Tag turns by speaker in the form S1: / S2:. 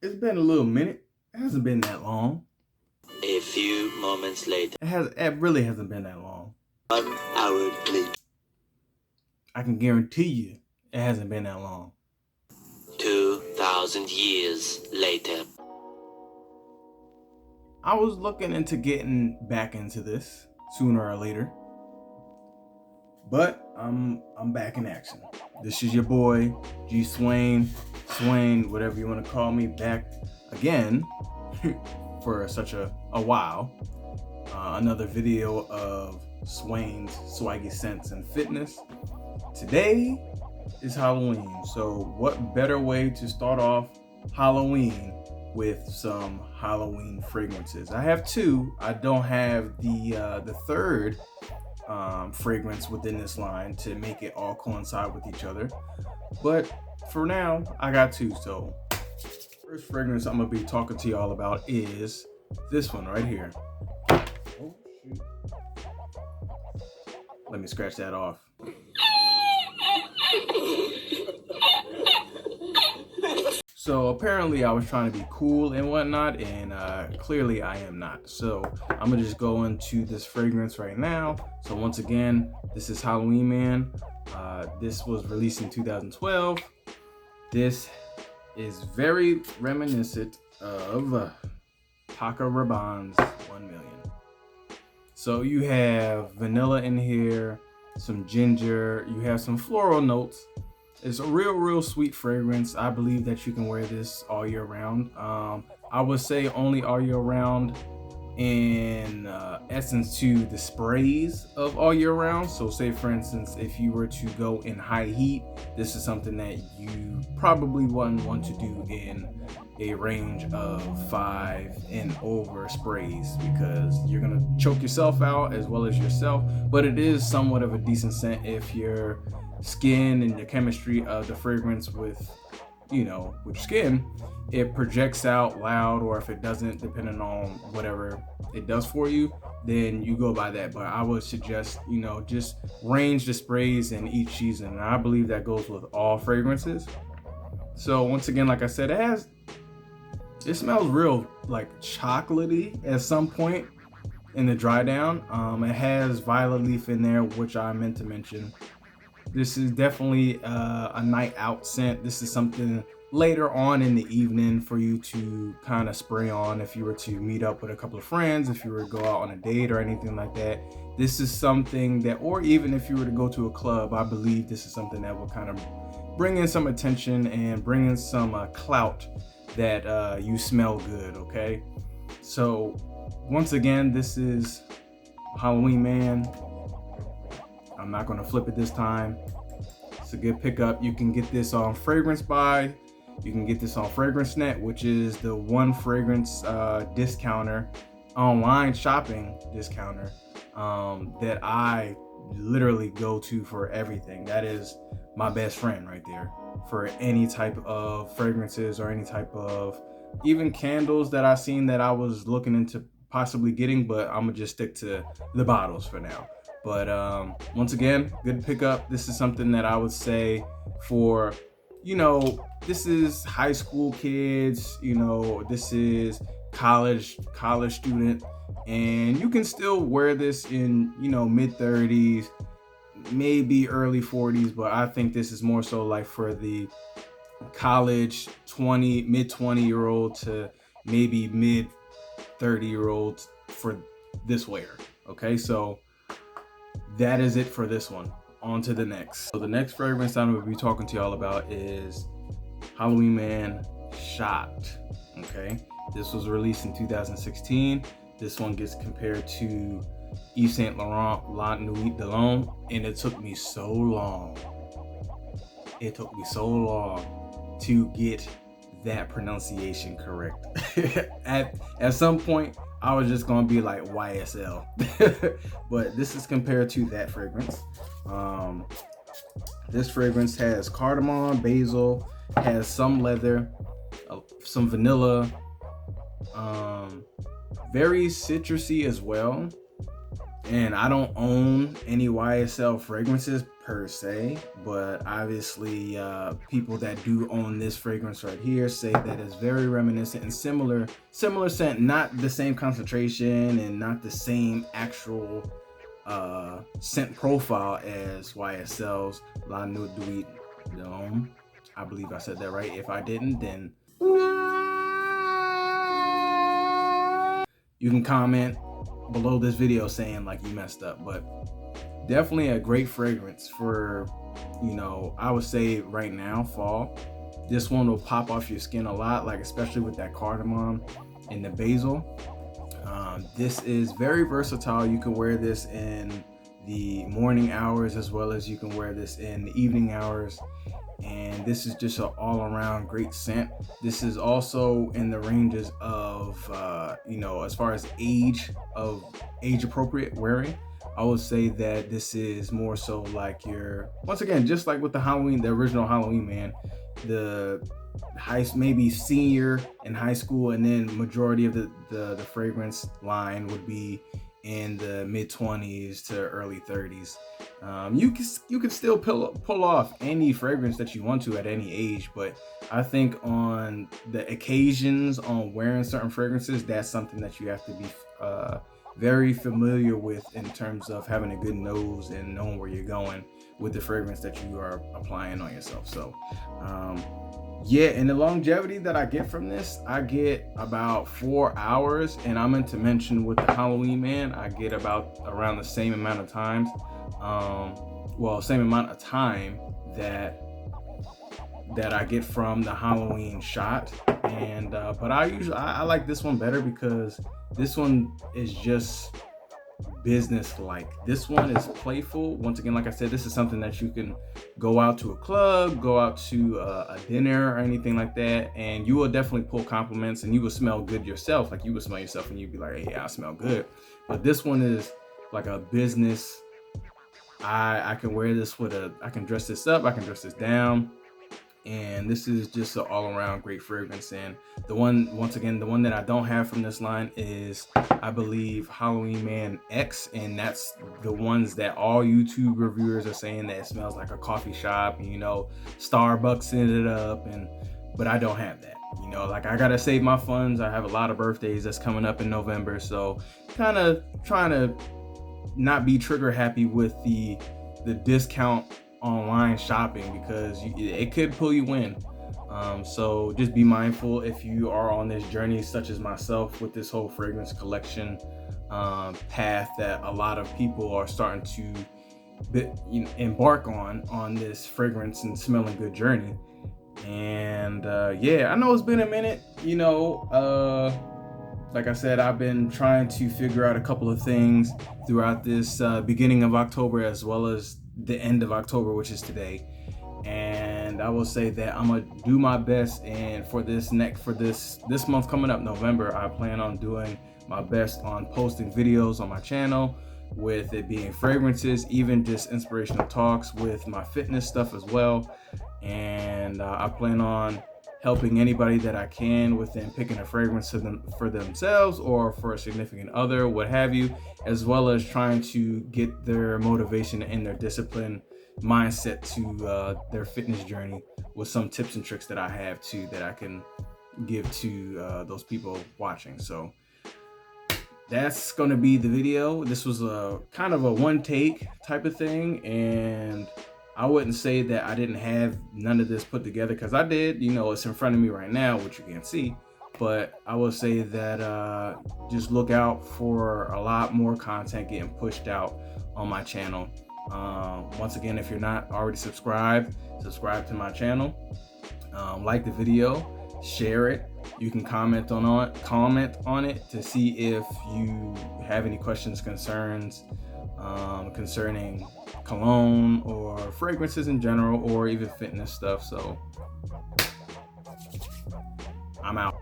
S1: It's been a little minute. It hasn't been that long.
S2: A few moments later.
S1: It really hasn't been that long.
S2: 1 hour later.
S1: I can guarantee you it hasn't been that long.
S2: 2,000 years later.
S1: I was looking into getting back into this sooner or later, but I'm back in action. This is your boy G Swain, whatever you want to call me, back again for such a while. Another video of Swain's Swaggy Sense and Fitness. Today is Halloween, so what better way to start off Halloween with some Halloween fragrances? I have two. I don't have the third fragrance within this line to make it all coincide with each other, but for now I got two. So first fragrance I'm gonna be talking to y'all about is this one right here. Oh shoot, let me scratch that off. So apparently I was trying to be cool and whatnot, and clearly I am not. So I'm gonna just go into this fragrance right now. So once again, this is Halloween Man. This was released in 2012. This is very reminiscent of Paco Rabanne's 1 Million. So you have vanilla in here, some ginger, you have some floral notes. It's a real sweet fragrance. I believe that you can wear this all year round. I would say only all year round in essence to the sprays of all year round. So say for instance, if you were to go in high heat, this is something that you probably wouldn't want to do in a range of 5 and over sprays, because you're gonna choke yourself out as well as yourself. But it is somewhat of a decent scent if your skin and the chemistry of the fragrance with with skin, it projects out loud, or if it doesn't, depending on whatever it does for you, then you go by that. But I would suggest just range the sprays in each season, and I believe that goes with all fragrances. So once again, like I said, it smells real like chocolatey at some point in the dry down. It has violet leaf in there, which I meant to mention. This is definitely a night out scent. This is something later on in the evening for you to kind of spray on if you were to meet up with a couple of friends, if you were to go out on a date or anything like that. This is something that, or even if you were to go to a club, I believe this is something that will kind of bring in some attention and bring in some clout that you smell good, okay? So once again, this is Halloween Man. I'm not going to flip it this time. It's a good pickup. You can get this on Fragrance Buy. You can get this on FragranceNet, which is the one fragrance discounter, online shopping discounter that I literally go to for everything. That is my best friend right there for any type of fragrances or any type of even candles that I've seen that I was looking into possibly getting, but I'm gonna just stick to the bottles for now. But once again, good pickup. This is something that I would say for, this is high school kids, this is college student, and you can still wear this in, mid 30s, maybe early 40s, but I think this is more so like for the college mid 20-year-old to maybe mid 30-year-olds for this wear. Okay, so that is it for this one. On to the next. So the next fragrance I'm going to be talking to y'all about is Halloween Man Shocked. Okay, this was released in 2016. This one gets compared to Yves Saint Laurent La Nuit de l'Homme, and it took me so long. It took me so long to get that pronunciation correct. At some point, I was just gonna be like YSL, but this is compared to that fragrance. This fragrance has cardamom, basil, has some leather, some vanilla, very citrusy as well. And I don't own any YSL fragrances per se, but obviously people that do own this fragrance right here say that it's very reminiscent and similar scent, not the same concentration and not the same actual scent profile as YSL's La Nuit D'Homme. I believe I said that right. If I didn't, then you can comment below this video saying like you messed up. But definitely a great fragrance for, you know, I would say right now, fall. This one will pop off your skin a lot, like especially with that cardamom and the basil. This is very versatile. You can wear this in the morning hours as well as you can wear this in the evening hours. And this is just an all-around great scent. This is also in the ranges of, you know, as far as age appropriate wearing. I would say that this is more so like your, once again, just like with the original Halloween Man, the maybe senior in high school, and then majority of the fragrance line would be in the mid-20s to early 30s. You can still pull off any fragrance that you want to at any age, but I think on the occasions on wearing certain fragrances, that's something that you have to be very familiar with in terms of having a good nose and knowing where you're going with the fragrance that you are applying on yourself. So yeah, and the longevity that I get from this, I get about 4 hours, and I meant to mention with the Halloween Man, I get about around the same amount of times, same amount of time that I get from the Halloween shot. And but I like this one better because this one is just business-like. This one is playful. Once again, like I said, this is something that you can go out to a club, go out to a dinner or anything like that, and you will definitely pull compliments, and you will smell good yourself. Like you would smell yourself and you'd be like, hey, yeah, I smell good. But this one is like a business. I can wear this I can dress this up, I can dress this down. And this is just an all-around great fragrance. And the one that I don't have from this line is, I believe, Halloween Man X, and that's the ones that all YouTube reviewers are saying that it smells like a coffee shop, and, you know, Starbucks ended up, but I don't have that. You know, like I gotta save my funds. I have a lot of birthdays that's coming up in November, so kind of trying to not be trigger happy with the discount online shopping, because it could pull you in. So just be mindful if you are on this journey, such as myself, with this whole fragrance collection path that a lot of people are starting to embark on this fragrance and smelling good journey. And yeah, I know it's been a minute, you know. Like I said, I've been trying to figure out a couple of things throughout this beginning of October as well as the end of October, which is today. And I will say that I'm gonna do my best, and for this month coming up, November, I plan on doing my best on posting videos on my channel, with it being fragrances, even just inspirational talks with my fitness stuff as well. And I plan on helping anybody that I can within picking a fragrance for themselves or for a significant other, what have you, as well as trying to get their motivation and their discipline mindset to their fitness journey with some tips and tricks that I have too that I can give to those people watching. So that's gonna be the video. This was a kind of a one take type of thing, and I wouldn't say that I didn't have none of this put together, because I did. You know, it's in front of me right now, which you can't see. But I will say that just look out for a lot more content getting pushed out on my channel. Once again, if you're not already subscribed, subscribe to my channel. Like the video, share it. You can comment on it to see if you have any questions, concerns concerning cologne or fragrances in general, or even fitness stuff. So I'm out.